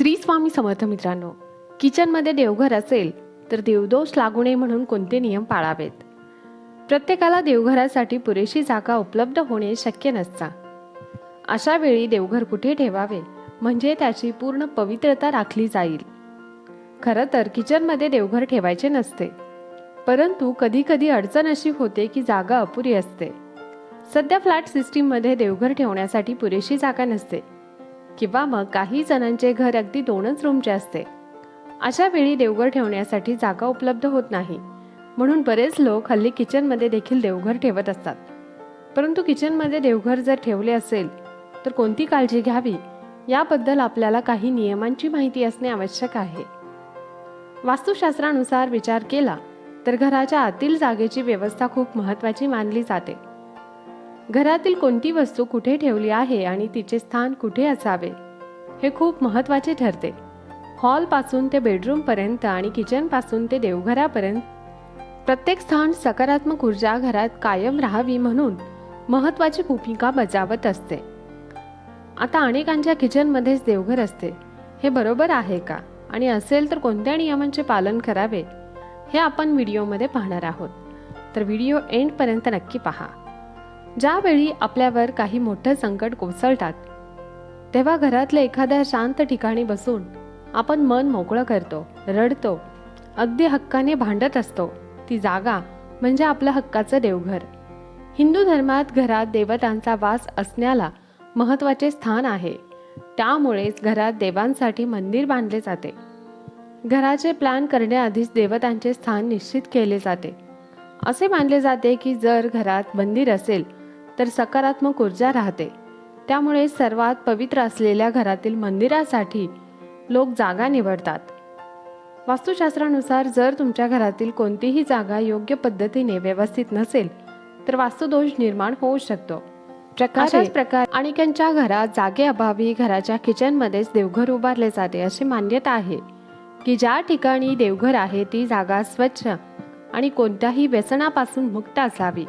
श्री स्वामी समर्थ मित्रांनो, किचनमध्ये देवघर असेल तर देवदोष लागू नये म्हणून कोणते नियम पाळावेत? प्रत्येकाला देवघरासाठी पुरेशी जागा उपलब्ध होणे शक्य नसतं. अशा वेळी देवघर कुठे ठेवावे म्हणजे त्याची पूर्ण पवित्रता राखली जाईल. खरं तर किचनमध्ये देवघर ठेवायचे नसते, परंतु कधी कधी अडचण अशी होते की जागा अपुरी असते. सध्या फ्लॅट सिस्टीममध्ये देवघर ठेवण्यासाठी पुरेशी जागा नसते किंवा मग काही जणांचे घर अगदी 2च रूमचे असते. अशा वेळी देवघर ठेवण्यासाठी जागा उपलब्ध होत नाही, म्हणून बरेच लोक हल्ली किचनमध्ये देखील देवघर ठेवत असतात. परंतु किचनमध्ये देवघर जर ठेवले असेल तर कोणती काळजी घ्यावी याबद्दल आपल्याला काही नियमांची माहिती असणे आवश्यक आहे. वास्तुशास्त्रानुसार विचार केला तर घराच्या आतील जागेची व्यवस्था खूप महत्त्वाची मानली जाते. घरातील कोणती वस्तू कुठे ठेवली आहे आणि तिचे स्थान कुठे असावे हे खूप महत्त्वाचे ठरते. हॉलपासून ते बेडरूमपर्यंत आणि किचनपासून ते देवघरापर्यंत प्रत्येक स्थान सकारात्मक ऊर्जा घरात कायम राहावी म्हणून महत्त्वाची भूमिका बजावत असते. आता अनेकांच्या किचनमध्येच देवघर असते, हे बरोबर आहे का आणि असेल तर कोणत्या नियमांचे पालन करावे हे आपण व्हिडिओमध्ये पाहणार आहोत. तर व्हिडिओ एंडपर्यंत नक्की पहा. ज्यावेळी आपल्यावर काही मोठं संकट कोसळतात तेव्हा घरातल्या एखाद्या शांत ठिकाणी बसून आपण मन मोकळं करतो, रडतो, अगदी हक्काने भांडत असतो. ती जागा म्हणजे आपलं हक्काचं देवघर. हिंदू धर्मात घरात देवतांचा वास असण्याला महत्त्वाचे स्थान आहे. त्यामुळेच घरात देवांसाठी मंदिर बांधले जाते. घराचे प्लॅन करण्याआधीच देवतांचे स्थान निश्चित केले जाते. असे मानले जाते की जर घरात मंदिर असेल तर सकारात्मक ऊर्जा राहते. त्यामुळे सर्वात पवित्र असलेल्या घरातील मंदिरासाठी लोक जागा निवडतात. वास्तुशास्त्रानुसार जर तुमच्या घरातील कोणतीही जागा योग्य पद्धतीने व्यवस्थित नसेल तर वास्तुदोष निर्माण होऊ शकतो. अशाच प्रकारे अनेकांच्या घरात जागेअभावी घराच्या किचनमध्येच देवघर उभारले जाते. अशी मान्यता आहे की ज्या ठिकाणी देवघर आहे ती जागा स्वच्छ आणि कोणत्याही व्यसनापासून मुक्त असावी.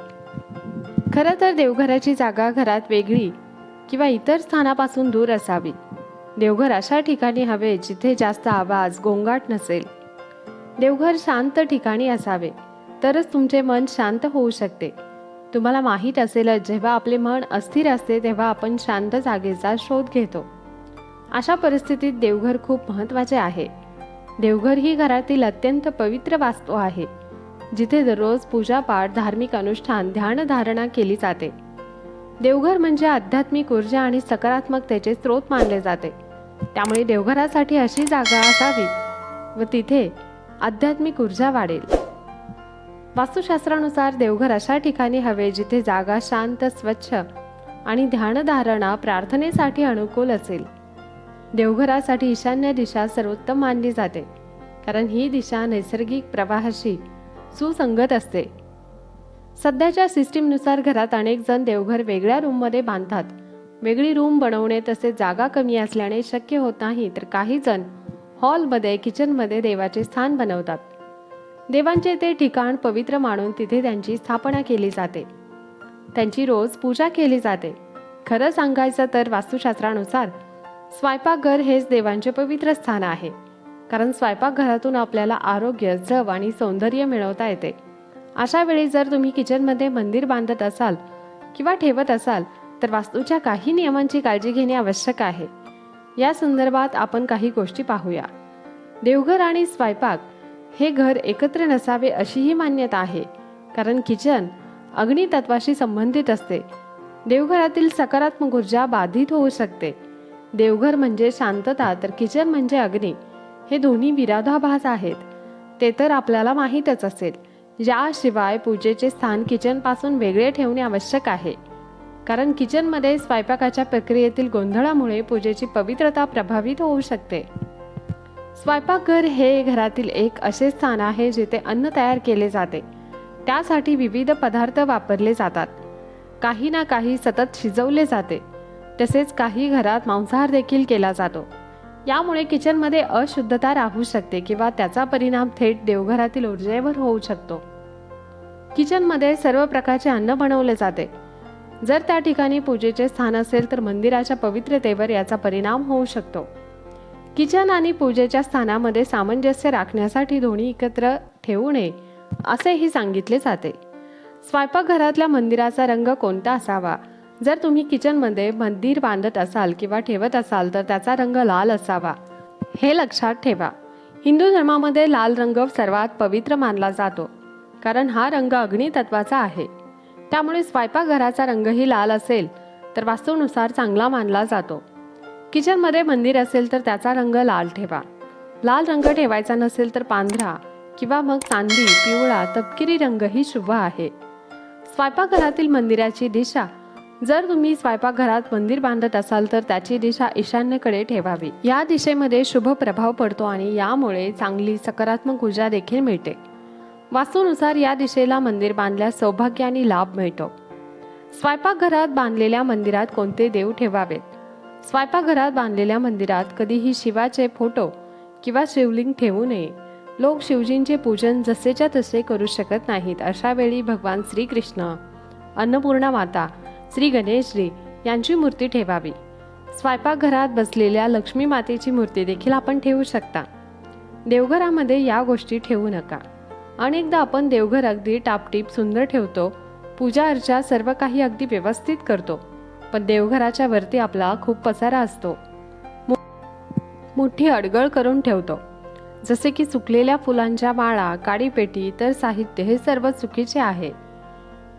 खरं तर देवघराची जागा घरात वेगळी किंवा इतर स्थानापासून दूर असावी. देवघर अशा ठिकाणी हवे जिथे जास्त आवाज, गोंगाट नसेल. देवघर शांत ठिकाणी असावे तरच तुमचे मन शांत होऊ शकते. तुम्हाला माहीत असेलच, जेव्हा आपले मन अस्थिर असते तेव्हा आपण शांत जागेचा शोध घेतो. अशा परिस्थितीत देवघर खूप महत्त्वाचे आहे. देवघर ही घरातील अत्यंत पवित्र वास्तू आहे, जिथे दररोज पूजापाठ, धार्मिक अनुष्ठान, ध्यानधारणा केली जाते. देवघर म्हणजे आध्यात्मिक ऊर्जा आणि सकारात्मकतेचे स्रोत मानले जाते. त्यामुळे देवघरासाठी अशी जागा असावी व तिथे आध्यात्मिक ऊर्जा वाढेल. वास्तुशास्त्रानुसार देवघर अशा ठिकाणी हवे जिथे जागा शांत, स्वच्छ आणि ध्यानधारणा, प्रार्थनेसाठी अनुकूल असेल. देवघरासाठी ईशान्य दिशा सर्वोत्तम मानली जाते, कारण ही दिशा नैसर्गिक प्रवाहाशी सुसंगत असते. सध्याच्या सिस्टीमनुसार घरात अनेक जण देवघर वेगळ्या रूममध्ये बांधतात. वेगळी रूम बनवणे तसेच जागा कमी असल्याने शक्य होत नाही, तर काही जण हॉलमध्ये, किचनमध्ये देवाचे स्थान बनवतात. देवांचे ते ठिकाण पवित्र मानून तिथे त्यांची स्थापना केली जाते. त्यांची रोज पूजा केली जाते. खरं सांगायचं तर वास्तुशास्त्रानुसार स्वयंपाकघर हेच देवांचे पवित्र स्थान आहे, कारण स्वयंपाकघरातून आपल्याला आरोग्य, जव आणि सौंदर्य मिळवता येते. अशा वेळी जर तुम्ही किचनमध्ये मंदिर बांधत असाल किंवा ठेवत असाल तर वास्तूच्या काही नियमांची काळजी घेणे आवश्यक आहे. या संदर्भात आपण काही गोष्टी पाहूया. देवघर आणि स्वयंपाक हे घर एकत्र नसावे अशीही मान्यता आहे, कारण किचन अग्नितत्वाशी संबंधित असते. देवघरातील सकारात्मक ऊर्जा बाधित होऊ शकते. देवघर म्हणजे शांतता तर किचन म्हणजे अग्नी. हे दोन्ही विरोधाभास आहेत, ते तर आपल्याला माहीतच असेल. याशिवाय पूजेचे स्थान किचनपासून वेगळे ठेवणे आवश्यक आहे, कारण किचनमध्ये स्वयंपाकाच्या प्रक्रियेतील गोंधळामुळे पूजेची पवित्रता प्रभावित होऊ शकते. स्वयंपाकघर हे घरातील एक असे स्थान आहे जिथे अन्न तयार केले जाते. त्यासाठी विविध पदार्थ वापरले जातात. काही ना काही सतत शिजवले जाते. तसेच काही घरात मांसाहार देखील केला जातो. यामुळे किचनमध्ये अशुद्धता राहू शकते किंवा त्याचा परिणाम थेट देवघरातील ऊर्जेवर होऊ शकतो. किचनमध्ये सर्व प्रकारचे अन्न बनवले जाते. जर त्या ठिकाणी पूजेचे स्थान असेल तर मंदिराच्या पवित्रतेवर याचा परिणाम होऊ शकतो. किचन आणि पूजेच्या स्थानामध्ये सामंजस्य राखण्यासाठी दोन्ही एकत्र ठेवू नये असेही सांगितले जाते. स्वयंपाकघरातल्या मंदिराचा रंग कोणता असावा? जर तुम्ही किचनमध्ये मंदिर बांधत असाल किंवा ठेवत असाल तर त्याचा रंग लाल असावा, हे लक्षात ठेवा. हिंदू धर्मामध्ये लाल रंग सर्वात पवित्र मानला जातो, कारण हा रंग अग्नितत्वाचा आहे. त्यामुळे स्वयंपाकघराचा रंगही लाल असेल तर वास्तूनुसार चांगला मानला जातो. किचनमध्ये मंदिर असेल तर त्याचा रंग लाल ठेवा. लाल रंग ठेवायचा नसेल तर पांढरा किंवा मग चांदी, पिवळा, तपकिरी रंगही शुभ आहे. स्वयंपाकघरातील मंदिराची दिशा. जर तुम्ही स्वयंपाकघरात मंदिर बांधत असाल तर त्याची दिशा ईशान्येकडे ठेवावी. या दिशेमध्ये शुभ प्रभाव पडतो आणि यामुळे चांगली सकारात्मक ऊर्जा देखील मिळते. वास्तूनुसार या दिशेला मंदिर बांधल्यास सौभाग्य आणि लाभ मिळतो. स्वयंपाकघरात बांधलेल्या मंदिरात कोणते देव ठेवावेत? स्वयंपाकघरात बांधलेल्या मंदिरात कधीही शिवाचे फोटो किंवा शिवलिंग ठेवू नये. लोक शिवजींचे पूजन जसेच्या तसे करू शकत नाहीत. अशा वेळी भगवान श्रीकृष्ण, अन्नपूर्णा माता, श्री गणेशजी यांची मूर्ती ठेवावी. स्वयंपाकघरात बसलेल्या लक्ष्मी मातेची मूर्ती देखील आपण ठेवू शकता. देवघरामध्ये या गोष्टी ठेवू नका. अनेकदा आपण देवघर अगदी टापटीप सुंदर ठेवतो, पूजा अर्चा सर्व काही अगदी व्यवस्थित करतो, पण देवघराच्या वरती आपला खूप पसारा असतो, मोठी अडगळ करून ठेवतो. जसे की सुकलेल्या फुलांच्या माळा, काडीपेटी, इतर साहित्य हे सर्व चुकीचे आहे.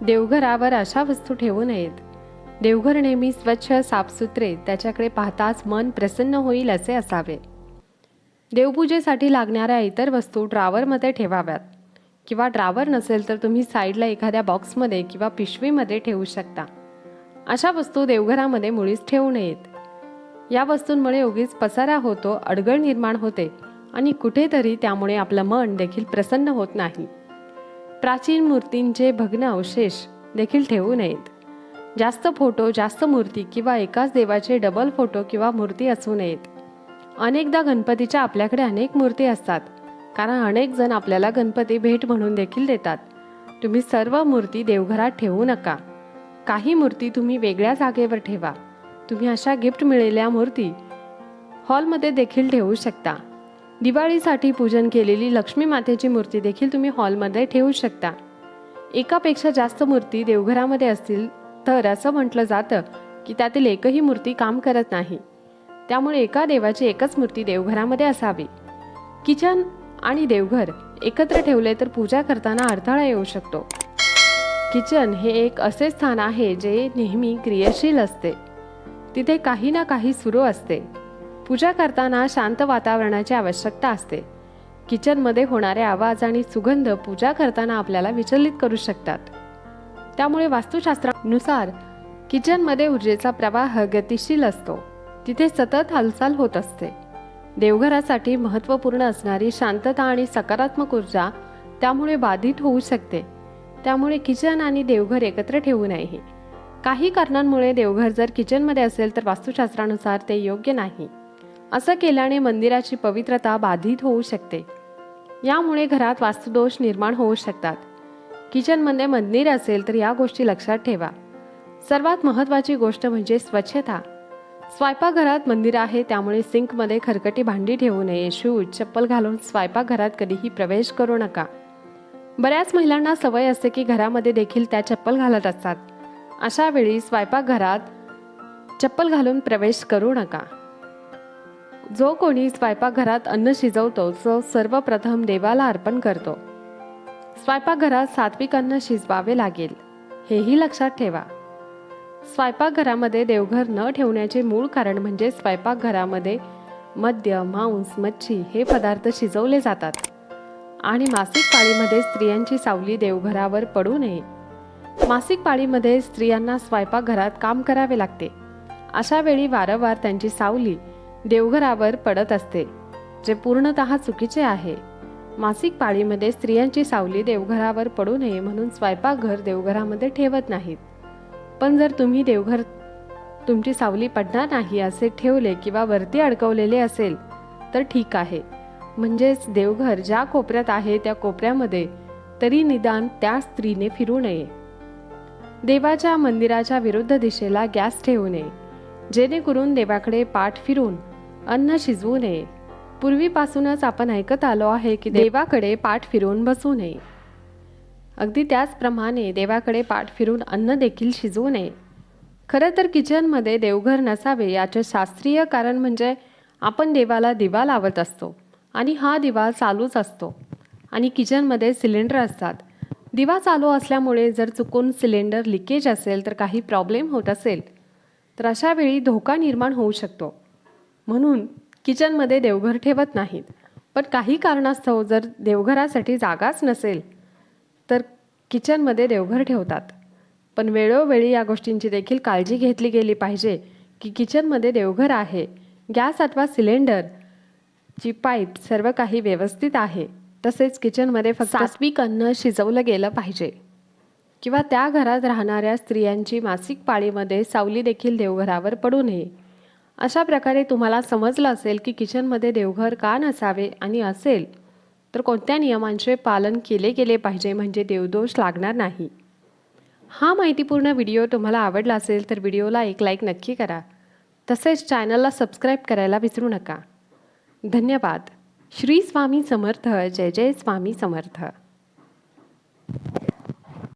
देवघरावर अशा वस्तू ठेवू नयेत. देवघर नेहमी स्वच्छ, साफसुथरे, त्याच्याकडे पाहताच मन प्रसन्न होईल असे असावे. देवपूजेसाठी लागणाऱ्या इतर वस्तू ड्रॉवरमध्ये ठेवाव्यात किंवा ड्रॉवर नसेल तर तुम्ही साईडला एखाद्या बॉक्समध्ये किंवा पिशवीमध्ये ठेवू शकता. अशा वस्तू देवघरामध्ये मुळीच ठेवू नयेत. या वस्तूंमुळे उगीच पसारा होतो, अडगळ निर्माण होते आणि कुठेतरी त्यामुळे आपलं मन देखील प्रसन्न होत नाही. प्राचीन मूर्तींचे भग्न अवशेष देखील ठेवू नयेत. जास्त फोटो, जास्त मूर्ती किंवा एकाच देवाचे डबल फोटो किंवा मूर्ती असू नयेत. अनेकदा गणपतीच्या आपल्याकडे अनेक मूर्ती असतात, कारण अनेक जण आपल्याला गणपती भेट म्हणून देखील देतात. तुम्ही सर्व मूर्ती देवघरात ठेवू नका. काही मूर्ती तुम्ही वेगळ्या जागेवर ठेवा. तुम्ही अशा गिफ्ट मिळालेल्या मूर्ती हॉलमध्ये देखील ठेवू शकता. दिवाळीसाठी पूजन केलेली लक्ष्मी मातेची मूर्ती देखील तुम्ही हॉलमध्ये ठेवू शकता. एकापेक्षा जास्त मूर्ती देवघरामध्ये असतील तर असं म्हटलं जातं की त्यातील एकही मूर्ती काम करत नाही. त्यामुळे एका देवाची एकच मूर्ती देवघरामध्ये असावी. किचन आणि देवघर एकत्र ठेवले तर पूजा करताना अडथळा येऊ शकतो. किचन हे एक असे स्थान आहे जे नेहमी क्रियाशील असते. तिथे काही ना काही सुरू असते. पूजा करताना शांत वातावरणाची आवश्यकता असते. किचनमध्ये होणारे आवाज आणि सुगंध पूजा करताना आपल्याला विचलित करू शकतात. त्यामुळे वास्तुशास्त्रानुसार किचनमध्ये ऊर्जेचा प्रवाह गतिशील असतो. तिथे सतत हालचाल होत असते. देवघरासाठी महत्त्वपूर्ण असणारी शांतता आणि सकारात्मक ऊर्जा त्यामुळे बाधित होऊ शकते. त्यामुळे किचन आणि देवघर एकत्र ठेवू नये. काही कारणांमुळे देवघर जर किचनमध्ये असेल तर वास्तुशास्त्रानुसार ते योग्य नाही. असं केल्याने मंदिराची पवित्रता बाधित होऊ शकते. यामुळे घरात वास्तुदोष निर्माण होऊ शकतात. किचनमध्ये मंदिर असेल तर या गोष्टी लक्षात ठेवा. सर्वात महत्त्वाची गोष्ट म्हणजे स्वच्छता. स्वयंपाकघरात मंदिर आहे, त्यामुळे सिंकमध्ये खरकटी भांडी ठेवू नये. शूज, चप्पल घालून स्वयंपाकघरात कधीही प्रवेश करू नका. बऱ्याच महिलांना सवय असते की घरामध्ये देखील त्या चप्पल घालत असतात. अशा वेळी स्वयंपाकघरात चप्पल घालून प्रवेश करू नका. जो कोणी स्वयंपाकघरात अन्न शिजवतो तो सर्वप्रथम देवाला अर्पण करतो. स्वयंपाकघरात सात्विक अन्न शिजवावे लागेल, हेही लक्षात ठेवा. स्वयंपाकघरामध्ये देवघर न ठेवण्याचे मूळ कारण म्हणजे स्वयंपाकघरामध्ये मद्य, मांस, मच्छी हे पदार्थ शिजवले जातात आणि मासिक पाळीमध्ये स्त्रियांची सावली देवघरावर पडू नये. मासिक पाळीमध्ये स्त्रियांना स्वयंपाकघरात काम करावे लागते. अशा वेळी वारंवार त्यांची सावली देवघरावर पडत असते, जे पूर्णतः चुकीचे आहे. मासिक पाळीमध्ये स्त्रियांची सावली देवघरावर पडू नये म्हणून स्वयंपाकघर देवघरामध्ये ठेवत नाहीत. पण जर तुम्ही देवघर तुमची सावली पडणार नाही असे ठेवले किंवा वरती अडकवलेले असेल तर ठीक आहे. म्हणजेच देवघर ज्या कोपऱ्यात आहे त्या कोपऱ्यामध्ये तरी निदान त्या स्त्रीने फिरू नये. देवाच्या मंदिराच्या विरुद्ध दिशेला गॅस ठेवू नये, जेणेकरून देवाकडे पाठ फिरून अन्न शिजवू नये. पूर्वीपासूनच आपण ऐकत आलो आहे की देवाकडे पाठ फिरवून बसू नये. अगदी त्याचप्रमाणे देवाकडे पाठ फिरून अन्न देखील शिजवू नये. खरं तर किचनमध्ये देवघर नसावे याचे शास्त्रीय कारण म्हणजे आपण देवाला दिवा लावत असतो आणि हा दिवा चालूच असतो आणि किचनमध्ये सिलेंडर असतात. दिवा चालू असल्यामुळे जर चुकून सिलेंडर लिकेज असेल तर काही प्रॉब्लेम होत असेल तर अशा वेळी धोका निर्माण होऊ शकतो. म्हणून किचनमध्ये देवघर ठेवत नाहीत. पण काही कारणास्तव जर देवघरासाठी जागाच नसेल तर किचनमध्ये देवघर ठेवतात. पण वेळोवेळी या गोष्टींची देखील काळजी घेतली गेली पाहिजे की किचनमध्ये देवघर आहे, गॅस अथवा सिलेंडरची पाईप सर्व काही व्यवस्थित आहे. तसेच किचनमध्ये फक्त सात्विक अन्न शिजवलं गेलं पाहिजे. किंवा त्या घरात राहणाऱ्या स्त्रियांची मासिक पाळीमध्ये सावली देखील देवघरावर पडू नये. अशा प्रकारे तुम्हाला समजलं असेल की किचनमध्ये देवघर का नसावे आणि असेल तर कोणत्या नियमांचे पालन केले गेले पाहिजे म्हणजे देवदोष लागणार नाही. हा माहितीपूर्ण व्हिडिओ तुम्हाला आवडला असेल तर व्हिडिओला एक लाईक नक्की करा. तसेच चॅनलला सबस्क्राईब करायला विसरू नका. धन्यवाद. श्री स्वामी समर्थ. जय जय स्वामी समर्थ.